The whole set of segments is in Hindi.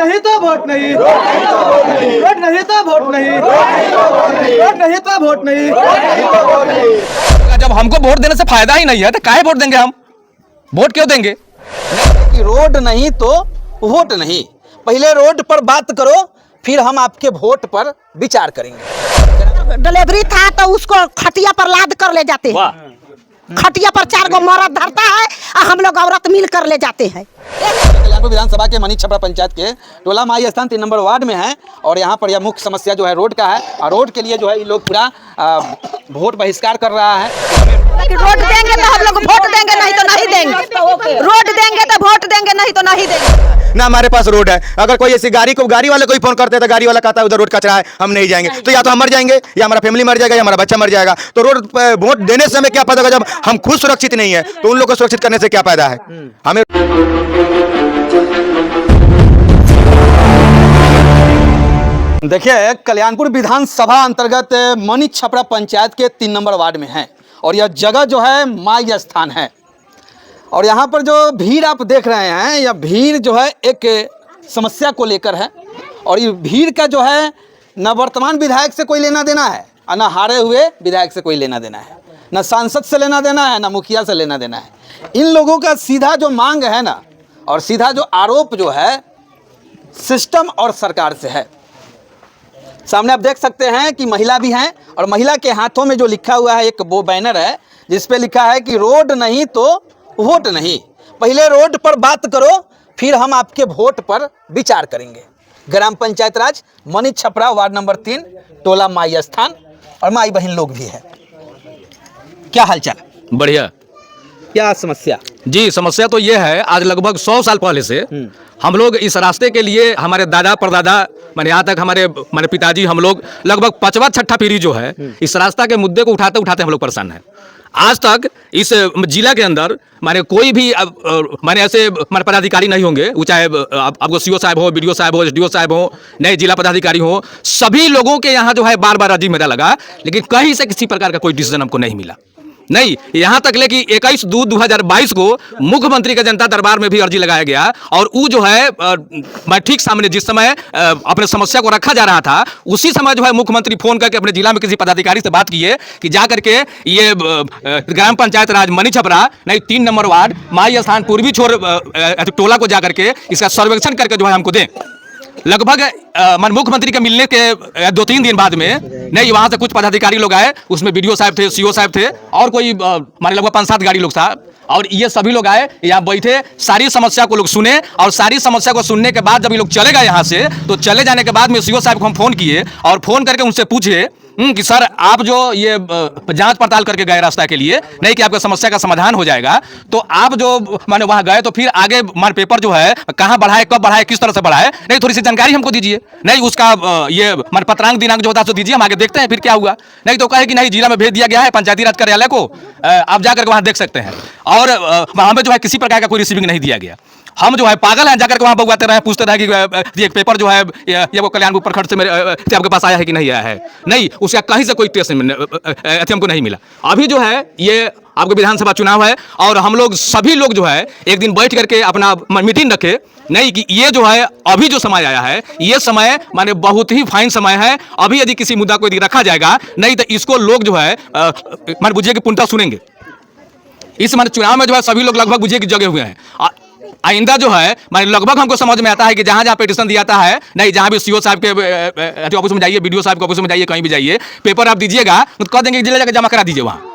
नहीं तो वोट नहीं, वोट नहीं तो वोट नहीं, वोट नहीं तो वोट नहीं। जब हमको वोट देने से फायदा ही नहीं है तो काहे वोट देंगे हम? वोट क्यों देंगे? कि रोड नहीं तो वोट नहीं, पहले रोड पर बात करो फिर हम आपके वोट पर विचार करेंगे। डिलीवरी था तो उसको खटिया पर लाद कर ले जाते हैं, खटिया पर 4 गो मर्द धरता है और हम लोग औरत मिल कर ले जाते हैं। कल्याणपुर विधानसभा के मनी छपरा पंचायत के टोला माई स्थान 3 नंबर वार्ड में है और यहाँ पर यह मुख्य समस्या जो है रोड का है और रोड के लिए जो है ये लोग पूरा वोट बहिष्कार कर रहा है। रोड देंगे तो हम लोग वोट देंगे, नहीं तो नहीं देंगे। रोड देंगे तो वोट देंगे, नहीं तो नहीं देंगे। ना हमारे पास रोड है, अगर कोई ऐसी गाड़ी वाले कोई फोन करते हैं तो गाड़ी वाला कहता है उधर रोड कचरा है, हम नहीं जाएंगे। तो या तो हम मर जाएंगे या हमारा फैमिली मर जाएगा या हमारा बच्चा मर जाएगा। तो रोड वोट देने से हमें क्या फायदा होगा? जब हम खुद सुरक्षित नहीं है तो उन लोग को सुरक्षित करने से क्या फायदा है हमें? देखिए, कल्याणपुर विधानसभा अंतर्गत मनी छपरा पंचायत के 3 नंबर वार्ड में है और यह जगह जो है माई स्थान है और यहाँ पर जो भीड़ आप देख रहे हैं यह भीड़ जो है एक समस्या को लेकर है और ये भीड़ का जो है न वर्तमान विधायक से कोई लेना देना है और न हारे हुए विधायक से कोई लेना देना है, न सांसद से लेना देना है, न मुखिया से लेना देना है। इन लोगों का सीधा जो मांग है ना और सीधा जो आरोप जो है सिस्टम और सरकार से है। सामने आप देख सकते हैं कि महिला भी हैं और महिला के हाथों में जो लिखा हुआ है एक वो बैनर है जिस पे लिखा है कि रोड नहीं तो वोट नहीं, पहले रोड पर बात करो फिर हम आपके वोट पर विचार करेंगे। ग्राम पंचायत राज मनी छपरा वार्ड नंबर 3 टोला माई स्थान और माई बहन लोग भी है। क्या हालचाल? बढ़िया। क्या समस्या? जी, समस्या तो ये है, आज लगभग 100 साल पहले से हम लोग इस रास्ते के लिए हमारे दादा परदादा मैंने यहाँ तक हमारे पिताजी हम लोग लगभग 5वां 6ठा पीढ़ी जो है इस रास्ता के मुद्दे को उठाते उठाते हम लोग परेशान हैं। आज तक इस जिला के अंदर माने कोई भी माने ऐसे हमारे पदाधिकारी नहीं होंगे, वो चाहे आपको सीओ साहब हो, बीडीओ साहब हो, एसडीओ साहब हो, नए जिला पदाधिकारी हो, सभी लोगों के यहाँ जो है बार बार अर्जी मेरा लगा लेकिन कहीं से किसी प्रकार का कोई डिसीजन हमको नहीं मिला। नहीं, यहाँ तक ले कि 21/2/2022 को मुख्यमंत्री के जनता दरबार में भी अर्जी लगाया गया और वो जो है मैं ठीक सामने जिस समय अपने समस्या को रखा जा रहा था उसी समय जो है मुख्यमंत्री फोन करके अपने जिला में किसी पदाधिकारी से बात किए कि जा करके ये ग्राम पंचायत राज मनी छपरा नहीं 3 नंबर वार्ड माई स्थान पूर्वी छोर टोला को जा करके इसका सर्वेक्षण करके जो है हमको दें। लगभग मुख्यमंत्री के मिलने के 2-3 दिन बाद में नहीं वहाँ से कुछ पदाधिकारी लोग आए, उसमें बीडीओ साहब थे, सीओ साहब थे और कोई माने लगभग 5-7 गाड़ी लोग था और ये सभी लोग आए, यहाँ बैठे, सारी समस्या को लोग सुने और सारी समस्या को सुनने के बाद जब ये लोग चले गए यहाँ से तो चले जाने के बाद में सीओ साहब को हम फोन किए और फोन करके उनसे पूछे कि सर आप जो ये जांच पड़ताल करके गए रास्ता के लिए नहीं कि आपका समस्या का समाधान हो जाएगा, तो आप जो माने वहां गए तो फिर आगे मान पेपर जो है कहां बढ़ाए, कब बढ़ाए, किस तरह से बढ़ाए, नहीं थोड़ी सी जानकारी हमको दीजिए। नहीं उसका ये मान पत्रांक दिनांक जो होता है तो दीजिए, हम आगे देखते हैं फिर क्या हुआ। नहीं तो कहे कि नहीं जिला में भेज दिया गया है पंचायती राज कार्यालय को, आप जाकर वहां देख सकते हैं और वहां पर जो है किसी प्रकार का कोई रिसीविंग नहीं दिया गया। हम जो है पागल हैं, जाकर के वहाँ बगवाते रहे, पूछते रहे कि ये पेपर जो है ये वो कल्याणपुर प्रखंड से मेरे आपके पास आया है कि नहीं आया है, नहीं उसका कहीं से कोई टेस्ट हमको नहीं मिला। अभी जो है ये आपके विधानसभा चुनाव है और हम लोग सभी लोग जो है एक दिन बैठ करके अपना मीटिंग रखे नहीं कि ये जो है अभी जो समय आया है ये समय माने बहुत ही फाइन समय है। अभी यदि किसी मुद्दा को यदि रखा जाएगा नहीं तो इसको लोग जो है मान बुझिए कि पुनः सुनेंगे। इस मान चुनाव में जो है सभी लोग लगभग बुझिए कि जगे हुए हैं। आइंदा जो है माने लगभग हमको समझ में आता है कि जहां जहां पिटीशन दिया जाता है नहीं जहां भी सीओ साहब के ऑफिस में जाइए, बीडीओ साहब के ऑफिस में जाइए, कहीं भी जाइए, पेपर आप दीजिएगा तो कह देंगे जिले जाकर जमा करा दीजिए वहां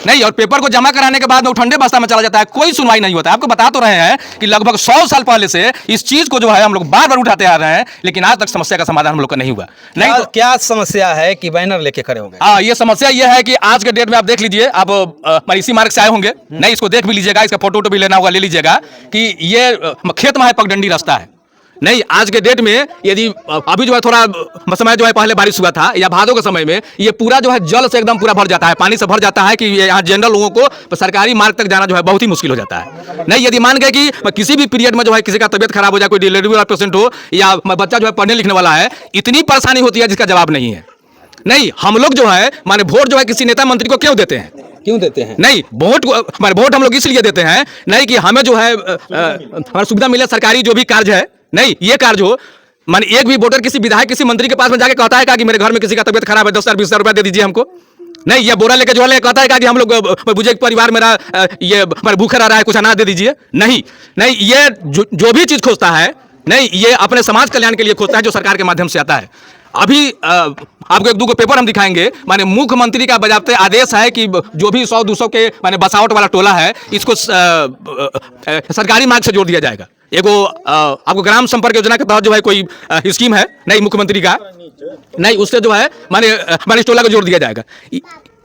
नहीं, और पेपर को जमा कराने के बाद में ठंडे बस्ता में चला जाता है, कोई सुनवाई नहीं होता है। आपको बता तो रहे हैं कि लगभग 100 साल पहले से इस चीज को जो है हम लोग बार बार उठाते आ रहे हैं लेकिन आज तक समस्या का समाधान हम लोग का नहीं हुआ। नहीं तो क्या समस्या है कि बैनर लेके खड़े हो गए? हाँ, ये समस्या ये है कि आज के डेट में आप देख लीजिए, आप इसी मार्ग से आए होंगे नहीं, इसको देख भी लीजिएगा, इसका फोटो भी लेना होगा, ले लीजिएगा कि ये खेत में पगडंडी रास्ता है नहीं। आज के डेट में यदि अभी जो है थोड़ा समय जो है पहले बारिश हुआ था या भादों के समय में ये पूरा जो है जल से एकदम पूरा भर जाता है, पानी से भर जाता है कि यहाँ जनरल लोगों को सरकारी मार्ग तक जाना जो है बहुत ही मुश्किल हो जाता है। नहीं यदि मान गए कि किसी भी पीरियड में जो है किसी का तबियत खराब हो जाए, कोई डिलीवरी वाला पेशेंट हो या बच्चा जो है पढ़ने लिखने वाला है, इतनी परेशानी होती है जिसका जवाब नहीं है। नहीं हम लोग जो है माने वोट जो है किसी नेता मंत्री को क्यों देते हैं? क्यों देते हैं? नहीं वोट हम लोग इसलिए देते हैं नहीं कि हमें जो है हमारी सुविधा मिले, सरकारी जो भी कार्य है नहीं, ये कार्य हो माने एक भी वोटर किसी विधायक किसी मंत्री के पास में जाके कहता है कि मेरे घर में किसी का तबियत खराब है 10,000 20,000 रुपया दे दीजिए हमको। नहीं, ये बोरा लेके जो है कहता है कि हम लोग बुजुर्ग परिवार मेरा ये भूखे रह रहा है कुछ अनाज दे दीजिए। नहीं नहीं, ये जो भी चीज खोजता है, नहीं ये अपने समाज कल्याण के लिए खोजता है जो सरकार के माध्यम से आता है। अभी आपको एक दो पेपर हम दिखाएंगे, माने मुख्यमंत्री का बजाते आदेश है कि जो भी 100-200 के माने बसावट वाला टोला है इसको सरकारी मार्ग से जोड़ दिया जाएगा। एगो आपको ग्राम संपर्क योजना के तहत जो है कोई स्कीम है नहीं मुख्यमंत्री का, नहीं उससे जो है माने इस टोला को जोड़ दिया जाएगा।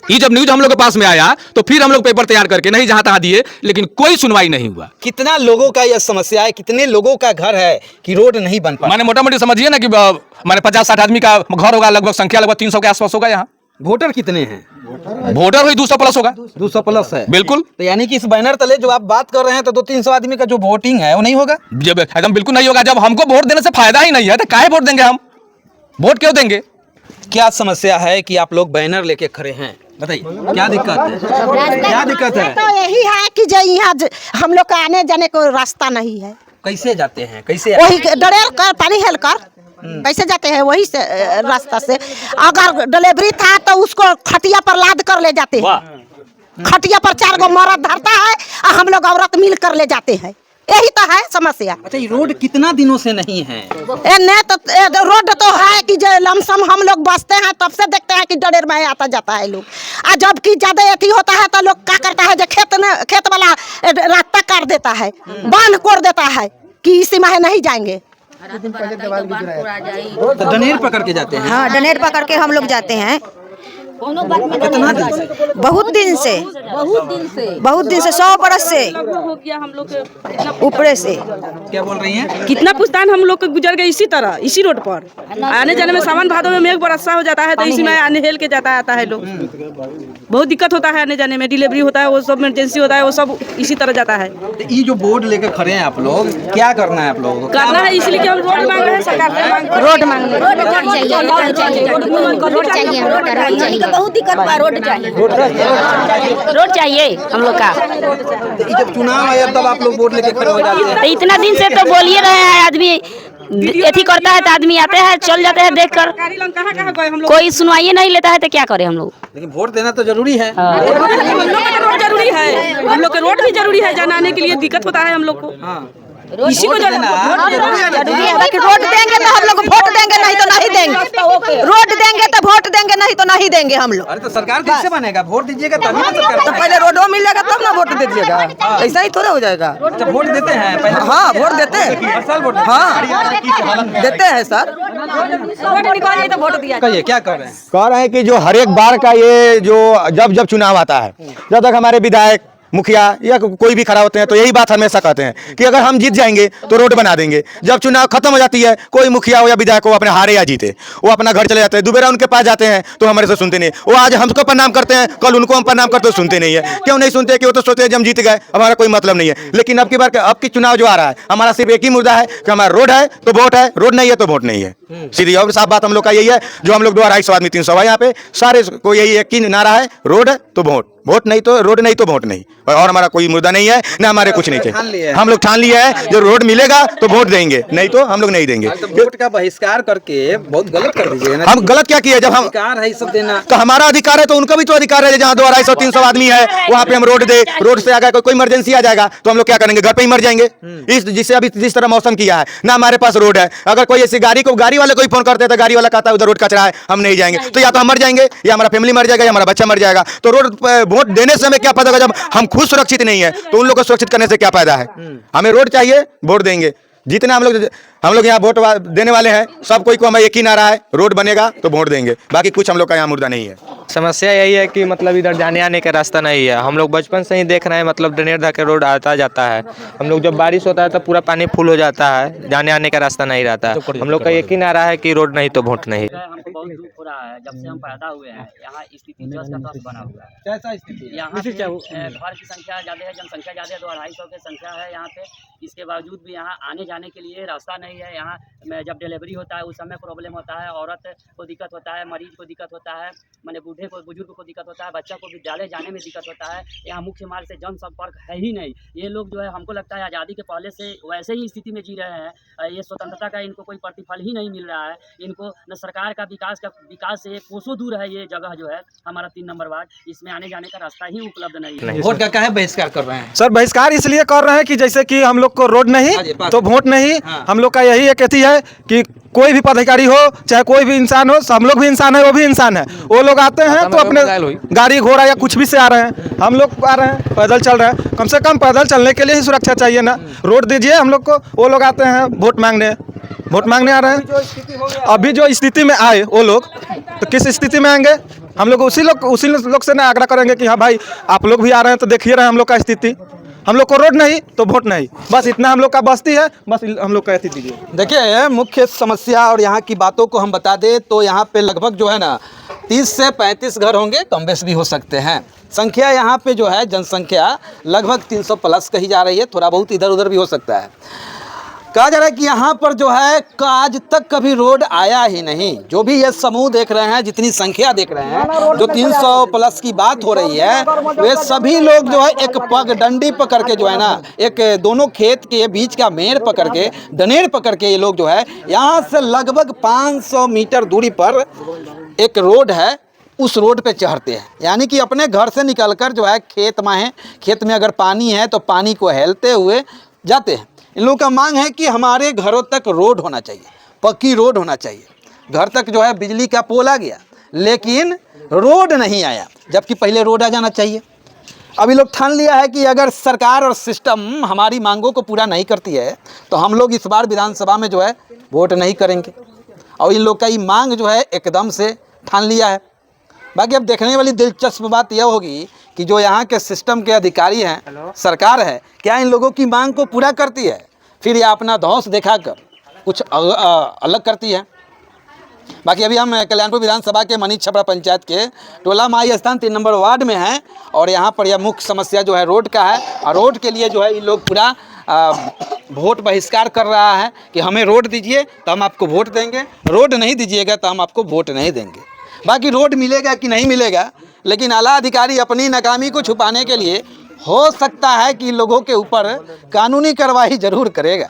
ये जब न्यूज हम लोग के पास में आया तो फिर हम लोग पेपर तैयार करके नहीं जहां तहां दिए, लेकिन कोई सुनवाई नहीं हुआ। कितना लोगों का यह समस्या है, कितने लोगों का घर है कि रोड नहीं बन पा। माने मोटा मोटी समझिए ना कि माने 50-60 आदमी का घर होगा, लगभग संख्या लगभग 300 के आसपास होगा। यहाँ वोटर कितने हैं? वोटर हुई 200 प्लस होगा। 200 प्लस है, बिल्कुल। तो यानी कि इस बैनर तले जो आप बात कर रहे हैं तो 200-300 आदमी का जो वोटिंग है वो नहीं होगा। जब एकदम बिल्कुल नहीं होगा। जब हमको वोट देने से फायदा ही नहीं है तो काहे वोट देंगे हम? वोट क्यों देंगे? क्या समस्या है कि आप लोग बैनर लेके खड़े हैं, बताइए क्या दिक्कत है? क्या दिक्कत है? तो यही है कि जो यहाँ हम लोग का आने जाने को रास्ता नहीं है। कैसे जाते हैं, कैसे वही डरेर कर पानी हेल कर कैसे जाते हैं, वही से रास्ता से। अगर डिलीवरी था तो उसको खटिया पर लाद कर ले जाते हैं, खटिया पर 4 गो मर्द धरता है और हम लोग औरत मिल कर ले जाते हैं। यही तो है समस्या। अच्छा, ये रोड कितना दिनों से नहीं है? रोड तो है कि जो लमसम हम लोग बसते हैं तब से देखते हैं कि डरेर में आता जाता है लोग। और जब कि ज्यादा अथी होता है तो लोग क्या करता है, जो खेत वाला रास्ता काट देता है, बांध कोड़ देता है कि इसी माह नहीं जाएंगे। तो डनेर पकड़ के जाते हैं? हाँ, डनेर पकड़ के हम लोग जाते हैं। कितना दिन से? बहुत दिन से 100 बरस से हो गया हम लोग के ऊपरे से। क्या बोल रही हैं? कितना पुस्तान हम लोग के गुजर गए इसी तरह, इसी रोड पर। आने जाने में सावन भादों में मेघ बरसा हो जाता है तो इसी में आने हेल के जाता आता है लोग। बहुत दिक्कत होता है आने जाने में, डिलीवरी होता है वो सब इमरजेंसी होता है वो सब इसी तरह जाता है। तो ये जो बोर्ड लेके खड़े हैं आप लोग, क्या करना है आप लोगों को? करना है इसलिए कि हम रोड मांग रहे हैं, सरकार से मांग रोड चाहिए, बहुत दिक्कत है। रोड चाहिए हम लोग का। तो जब चुनाव आया तब आप लोग वोट लेके खड़े हो जाते हैं? तो इतना दिन से तो बोल ही रहे हैं, आदमी एथी करता है तो आदमी आते हैं चल जाते हैं देख कर, कोई सुनवाई नहीं लेता है तो क्या करें हम लोग। लेकिन वोट देना तो जरूरी है। हम लोग का रोड जरूरी है, हम लोग का रोड भी जरूरी है, जाने आने के लिए दिक्कत होता है हम लोग को। इसी को जरूरी है, बाकी रोड देंगे तो हम लोग वोट देंगे, नहीं तो नहीं देंगे। रोड देंगे तो वोट देंगे, नहीं तो नहीं देंगे हम लोग। अरे तो सरकार कैसे बनेगा? वोट दीजिएगा तभी तो सरकार। तो पहले रोडो मिलेगा तब ना वोट दीजिएगा, ऐसा ही थोड़ा हो जाएगा। अच्छा, वोट देते हैं पहले? हाँ, वोट देते हैं। हर साल वोट हाँ, देते हैं सर। वोट निकालिए तो वोट दिया। कहिए क्या कर रहे हैं? कह रहे हैं कि जो हर एक बार का ये जो जब चुनाव आता है, जब तक हमारे विधायक मुखिया या कोई भी खड़ा होते हैं तो यही बात हमेशा कहते हैं कि अगर हम जीत जाएंगे तो रोड बना देंगे। जब चुनाव खत्म हो जाती है, कोई मुखिया हो या विधायक हो, अपने हारे या जीते, वो अपना घर चले जाते हैं। दोबारा उनके पास जाते हैं तो हमारे से सुनते नहीं। वो आज हमको प्रणाम करते हैं, कल उनको हम प्रणाम करते, सुनते नहीं है। क्यों नहीं सुनते? कि वो तो सोचते हैं हम जीत गए, हमारा कोई मतलब नहीं है। लेकिन अब की बार अब की चुनाव जो आ रहा है, हमारा सिर्फ एक ही मुद्दा है कि हमारा रोड है तो वोट है, रोड नहीं है तो वोट नहीं है। सीधी और साफ बात हम लोग का यही है, जो हम लोग 200-250 आदमी 300 है यहाँ पे, सारे को यही एक ही नारा है, रोड है तो वोट, वोट नहीं तो रोड नहीं तो वोट नहीं। और हमारा कोई मुद्दा नहीं है, ना हमारे कुछ नहीं चाहिए। हम लोग ठान लिया है, जो रोड मिलेगा तो वोट देंगे, नहीं तो हम लोग नहीं देंगे। तो वोट का बहिष्कार करके बहुत गलत कर दीजिए ना। हम गलत क्या किए? जब हम अधिकार है सब देना, तो हमारा अधिकार है तो उनका भी तो अधिकार है। जहाँ 200-250-300 आदमी है वहाँ पे हम रोड दे, रोड से अगर कोई इमरजेंसी आ जाएगा तो हम लोग क्या करेंगे? घर पे ही मर जाएंगे। इस जिससे अभी जिस तरह मौसम किया है, ना हमारे पास रोड है। अगर कोई ऐसी गाड़ी वाले कोई फोन करते हैं तो गाड़ी वाला कहता है उधर रोड कचरा है, हम नहीं जाएंगे। तो या तो हम मर जाएंगे या हमारा फैमिली मर जाएगा या हमारा बच्चा मर जाएगा। तो रोड वोट देने से हमें क्या पता होगा? जब हम खुद सुरक्षित नहीं है तो उन लोग को सुरक्षित करने से क्या फायदा है? हमें रोड चाहिए, वोट देंगे। जितने हम लोग यहाँ वोट देने वाले हैं, सब कोई को हमें एक ही नारा है, रोड बनेगा तो वोट देंगे। बाकी कुछ हम लोग का यहाँ मुद्दा नहीं है। समस्या यही है कि मतलब इधर जाने आने का रास्ता नहीं है। हम लोग बचपन से ही देख रहे हैं, मतलब डनेर धा के रोड आता जाता है। हम लोग जब बारिश होता है तो पूरा पानी फुल हो जाता है, जाने आने का रास्ता नहीं रहता है। हम लोग का एक ही नारा है कि रोड नहीं तो वोट नहीं। हमको बहुत दुख हो रहा है, जब से हम पैदा हुए हैं यहाँ स्थिति जस का तस बना हुआ है। कैसा स्थिति? यहाँ पे घर की संख्या ज़्यादा है, जनसंख्या ज़्यादा है, 200-250 की संख्या है यहाँ पे। इसके बावजूद भी यहाँ आने जाने के लिए रास्ता नहीं है। यहाँ जब डिलीवरी होता है उस समय प्रॉब्लम होता है, औरत को दिक्कत होता है, मरीज को दिक्कत होता है, माने बूढ़े को बुजुर्ग को दिक्कत होता है, बच्चा को विद्यालय जाने में दिक्कत होता है। यहाँ मुख्य मार्ग से जनसंपर्क है ही नहीं। ये लोग जो है हमको लगता है आज़ादी के पहले से वैसे ही स्थिति में जी रहे हैं। ये स्वतंत्रता का इनको कोई प्रतिफल ही नहीं मिल रहा है। इनको न सरकार का विकास से कोसों दूर है ये जगह जो है हमारा 3 नंबर वार्ड, इसमें आने जाने का रास्ता ही उपलब्ध नहीं है। वोट का काहे बहिष्कार कर रहे हैं? सर बहिष्कार इसलिए कर रहे हैं कि जैसे कि हम लोग को रोड नहीं तो वोट नहीं। हम लोग का यही एक अथी है कि कोई भी पदाधिकारी हो चाहे कोई भी इंसान हो, हम लोग भी इंसान है, वो भी इंसान है। वो लोग आते हैं तो अपने गाड़ी घोड़ा या कुछ भी से आ रहे हैं, हम लोग आ रहे हैं पैदल चल रहे हैं। कम से कम पैदल चलने के लिए ही सुरक्षा चाहिए ना, रोड दीजिए हम लोग को। वो लोग आते हैं वोट मांगने आ रहे हैं। अभी जो स्थिति में आए वो लोग तो किस स्थिति में आएंगे? हम लोग उसी लोग से ना आग्रह करेंगे कि हाँ भाई आप लोग भी आ रहे हैं तो देखिए रहे हैं हम लोग का स्थिति। हम लोग को रोड नहीं तो वोट नहीं, बस इतना हम लोग का बस्ती है, बस हम लोग का ऐसी दीजिए। देखिए मुख्य समस्या और यहाँ की बातों को हम बता दें तो यहाँ पे लगभग जो है ना 30 से 35 घर होंगे, कम बेश भी हो सकते हैं। संख्या यहाँ पे जो है जनसंख्या लगभग 300 प्लस कही जा रही है, थोड़ा बहुत इधर उधर भी हो सकता है। कहा जा रहा है कि यहाँ पर जो है आज तक कभी रोड आया ही नहीं। जो भी ये समूह देख रहे हैं, जितनी संख्या देख रहे हैं, जो 300 प्लस की बात हो रही है, वे सभी लोग जो है एक पगडंडी पकड़ के जो है ना, एक दोनों खेत के बीच का मेड़ पकड़ के, डनेर पकड़ के ये लोग जो है यहाँ से लगभग 500 मीटर दूरी पर एक रोड है, उस रोड पे चढ़ते हैं। यानी कि अपने घर से निकलकर जो है खेत में अगर पानी है तो पानी को हेलते हुए जाते हैं। इन लोगों का मांग है कि हमारे घरों तक रोड होना चाहिए, पक्की रोड होना चाहिए। घर तक जो है बिजली का पोल आ गया लेकिन रोड नहीं आया, जबकि पहले रोड आ जाना चाहिए। अभी लोग ठान लिया है कि अगर सरकार और सिस्टम हमारी मांगों को पूरा नहीं करती है तो हम लोग इस बार विधानसभा में जो है वोट नहीं करेंगे। और इन लोग का ये मांग जो है एकदम से ठान लिया है। बाकी अब देखने वाली दिलचस्प बात यह होगी कि जो यहाँ के सिस्टम के अधिकारी हैं, सरकार है, क्या इन लोगों की मांग को पूरा करती है, फिर ये अपना धौंस दिखाकर कुछ अलग करती है। बाकी अभी हम कल्याणपुर विधानसभा के मनीष छपरा पंचायत के टोला माई स्थान 3 नंबर वार्ड में हैं और यहाँ पर यह मुख्य समस्या जो है रोड का है। और रोड के लिए जो है ये लोग पूरा वोट बहिष्कार कर रहा है कि हमें रोड दीजिए तो हम आपको वोट देंगे, रोड नहीं दीजिएगा तो हम आपको वोट नहीं देंगे। बाकी रोड मिलेगा कि नहीं मिलेगा, लेकिन आला अधिकारी अपनी नाकामी को छुपाने के लिए हो सकता है कि लोगों के ऊपर कानूनी कार्रवाई जरूर करेगा।